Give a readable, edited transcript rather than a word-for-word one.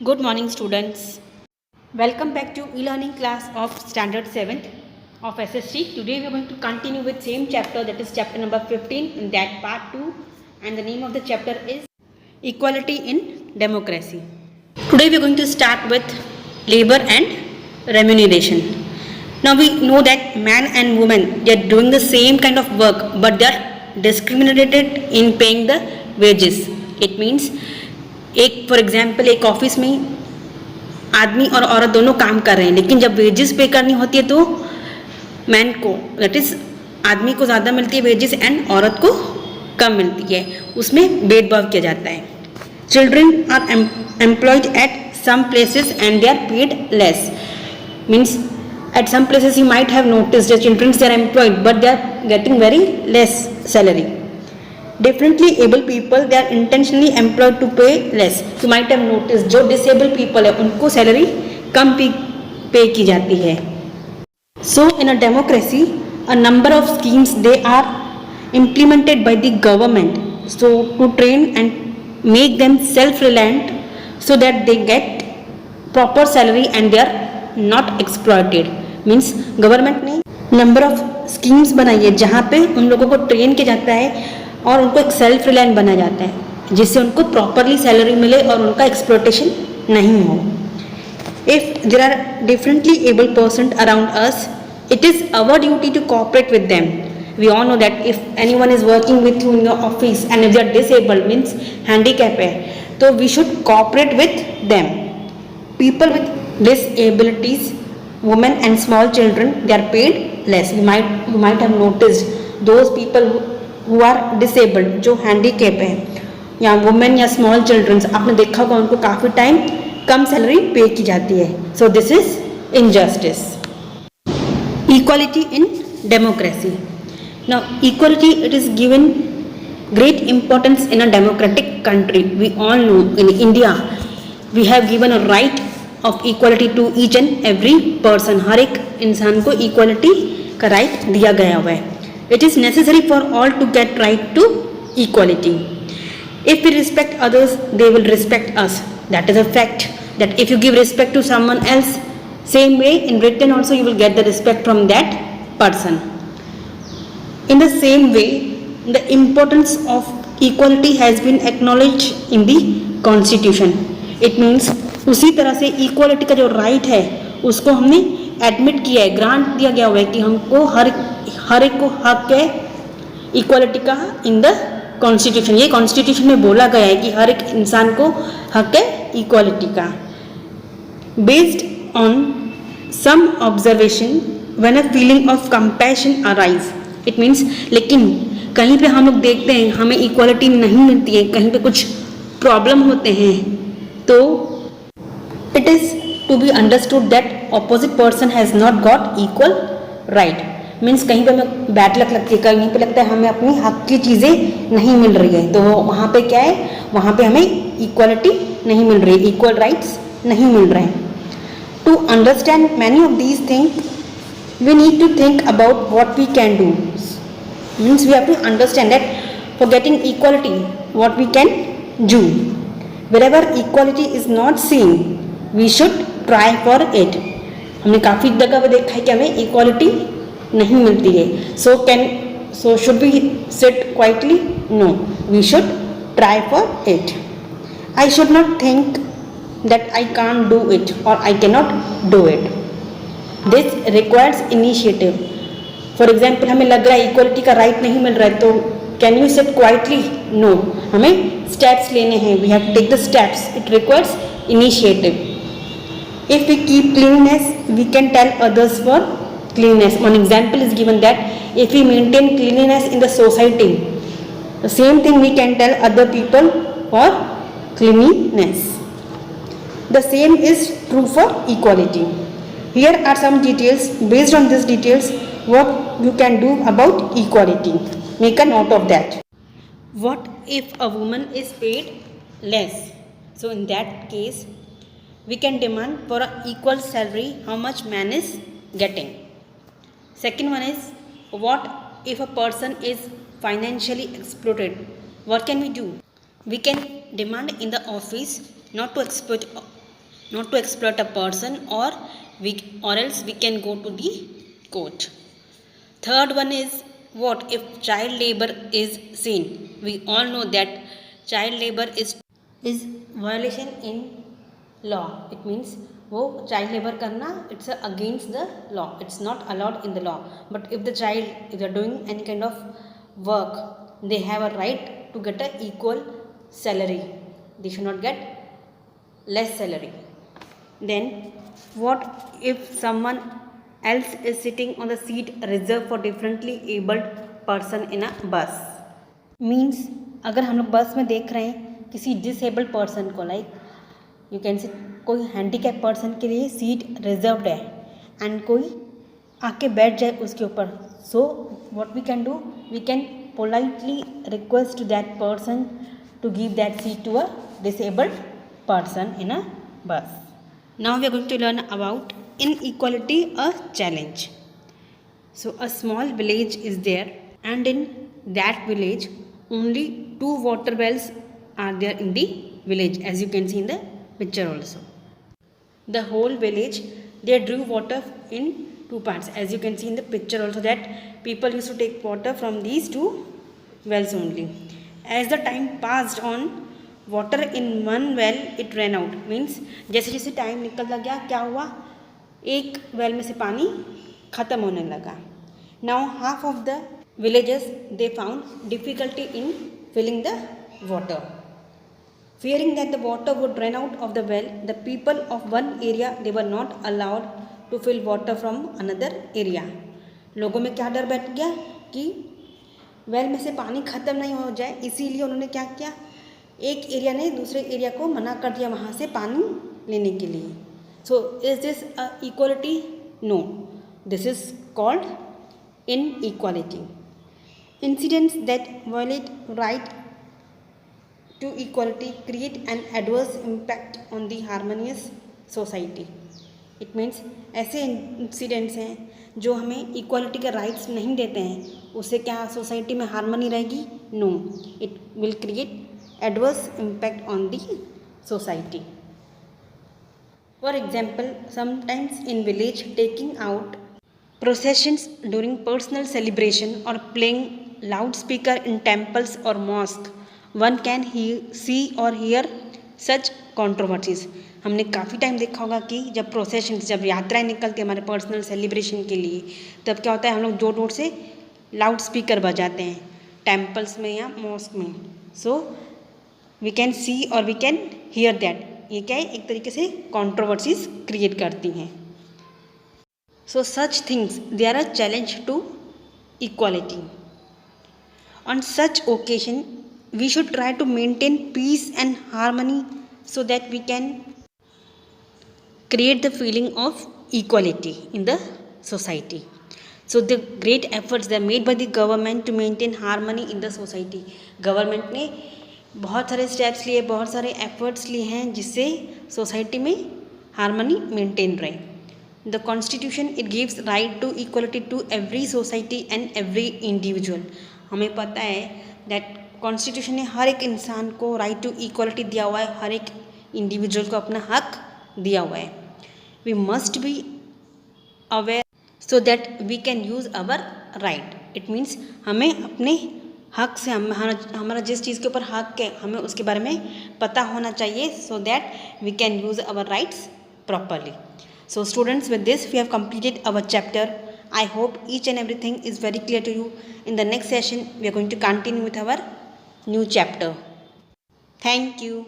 Good morning, students. Welcome back to e-learning class of Standard 7th of SST. Today we are going to continue with same chapter, that is chapter number 15 in that part 2, and the name of the chapter is Equality in Democracy. Today we are going to start with labor and remuneration. Now we know that man and woman, they are doing the same kind of work, but they are discriminated in paying the wages. It means एक for example एक office में आदमी और औरत दोनों काम कर रहे हैं, लेकिन जब वेजेस पे करनी होती है तो मैन को, दैट इज आदमी को ज़्यादा मिलती है वेजेस एंड औरत को कम मिलती है, उसमें भेदभाव किया जाता है. Children are employed at some places and they are paid less. Means at some places you might have noticed that children they are employed but they are getting very less salary. Differently able people they are intentionally employed to pay less. You might have noticed जो disabled people है उनको salary कम पे की जाती है. So in a democracy a number of schemes they are implemented by the government so to train and make them self-reliant so that they get proper salary and they are not exploited. Means government ने number of schemes बनाई है जहाँ पे उन लोगों को train किया जाता है और उनको एक सेल्फ रिलायंट बना जाता है जिससे उनको प्रॉपरली सैलरी मिले और उनका एक्सप्लॉयटेशन नहीं हो. If there are differently able person around us it is our duty to cooperate with them. We all know that if anyone is working with you in your office and if they are disabled means handicap है तो we should cooperate with them. People with disabilities, women and small children they are paid less. You might have noticed those people who are disabled जो handicap है या women या small children आपने देखा होगा उनको काफ़ी टाइम कम सैलरी पे की जाती है. So this is injustice. Equality in democracy. Now equality it is given great importance in a democratic country. We all know in India we have given a right of equality to each and every person. हर एक इंसान को equality का right दिया गया हुआ है. It is necessary for all to get right to equality. If we respect others they will respect us. That is a fact that if you give respect to someone else same way in return also you will get the respect from that person. In the same way the importance of equality has been acknowledge in the constitution. It means उसी तरह से equality का जो right है उसको हमने admit किया है, ग्रांट दिया गया हुआ है कि हमको हर एक को हक है इक्वालिटी का इन द कॉन्स्टिट्यूशन. ये कॉन्स्टिट्यूशन में बोला गया है कि हर एक इंसान को हक है इक्वालिटी का. Based on some observation when a feeling of compassion arise. It means लेकिन कहीं पे हम लोग देखते हैं हमें इक्वालिटी नहीं मिलती है, कहीं पे कुछ प्रॉब्लम होते हैं तो it is to be understood that opposite person has not got equal right. Means कहीं पे हमें बैड लक लगती है, कहीं पे लगता है हमें अपनी हक की चीज़ें नहीं मिल रही है तो वहाँ पे क्या है, वहाँ पे हमें इक्वालिटी नहीं मिल रही है, इक्वल राइट्स नहीं मिल रहे हैं. To understand many of these thing we need to think about what we can do. Means we have to understand that for getting equality what we can do. wherever equality is not seen we should try for it. हमने काफ़ी जगह पे देखा है कि हमें equality नहीं मिलती है. so should we sit quietly? No, we should try for it. I should not think that I can't do it or I cannot do it. This requires initiative. For example हमें लग रहा है equality का right नहीं मिल रहा है तो can you sit quietly? No, हमें स्टेप्स लेने हैं. We have to take the steps. It requires initiative. If we keep cleanness we can tell others for cleanness. One example is given that if we maintain cleanliness in the society the same thing we can tell other people for cleanliness. The same is true for equality. Here are some details. Based on this details what you can do about equality. Make a note of that. What if a woman is paid less? So in that case we can demand for an equal salary how much man is getting. Second one is what if a person is financially exploited? What can we do? We can demand in the office not to exploit not to exploit a person, or else we can go to the court. Third one is, what if child labor is seen? We all know that child labor is violation in law. It means वो child labor करना, it's against the law, it's not allowed in the law. But if the child, if they are doing any kind of work, they have a right to get a equal salary. They should not get less salary. Then what if someone else is sitting on the seat reserved for differently abled person in a bus? Means अगर हम लोग बस में देख रहे हैं किसी disabled person को, लाइक यू कैन से कोई हैंडीकैप पर्सन के लिए सीट रिजर्व्ड है एंड कोई आके बैठ जाए उसके ऊपर, so what we can do, we can politely request to that person to give that seat to a disabled person in a bus. Now we are going to learn about inequality, a challenge. So a small village is there, and in that village only 2 water wells are there in the village, as you can see in the picture also. The whole village, they drew water in 2 parts, as you can see in the picture also, that people used to take water from these 2 wells only. As the time passed on, water in one well it ran out. Means जैसे जैसे time निकलता गया क्या हुआ, एक well में से पानी ख़त्म होने लगा. Now half of the villages they found difficulty in filling the water. Fearing that the water would run out of the well, the people of one area they were not allowed to fill water from another area. लोगों में क्या डर बैठ गया कि well में से पानी ख़त्म नहीं हो जाए, इसीलिए उन्होंने क्या किया, एक एरिया ने दूसरे एरिया को मना कर दिया वहाँ से पानी लेने के लिए. So is this equality? No, this is called inequality. Incidents that violate right to equality create an adverse impact on the harmonious society. It means ऐसे इंसिडेंट्स हैं जो हमें इक्वालिटी के राइट्स नहीं देते हैं, उससे क्या सोसाइटी में हार्मनी रहेगी? No, it will create adverse impact on the society. For example, sometimes in village taking out processions during personal celebration or playing loudspeaker in temples or mosque, one can see or hear such controversies. हमने काफ़ी time देखा होगा कि जब procession, जब यात्राएं निकलती है हमारे पर्सनल सेलिब्रेशन के लिए, तब क्या होता है, हम लोग जोर जोर से लाउड स्पीकर बजाते हैं टेम्पल्स में या मॉस्क में. सो वी कैन सी और वी कैन हियर दैट. ये क्या है, एक तरीके से कंट्रोवर्सीज क्रिएट करती हैं. So such things, they are a challenge to equality. On such occasion, we should try to maintain peace and harmony so that we can create the feeling of equality in the society. So the great efforts that are made by the government to maintain harmony in the society. Government ने बहुत सारे steps लिए, बहुत सारे efforts लिए हैं जिससे society में हारमनी मेंटेन रहे. The Constitution it gives right to equality to every society and every individual. हमें पता है that Constitution ने हर एक इंसान को right to equality दिया हुआ है, हर एक individual को अपना हक दिया हुआ है. We must be aware so that we can use our right. It means हमें अपने हक से हमारा जिस चीज़ के ऊपर हक है हमें उसके बारे में पता होना चाहिए, so that we can use our rights properly. So students, with this we have completed our chapter. I hope each and everything is very clear to you. In the next session we are going to continue with our new chapter. Thank you.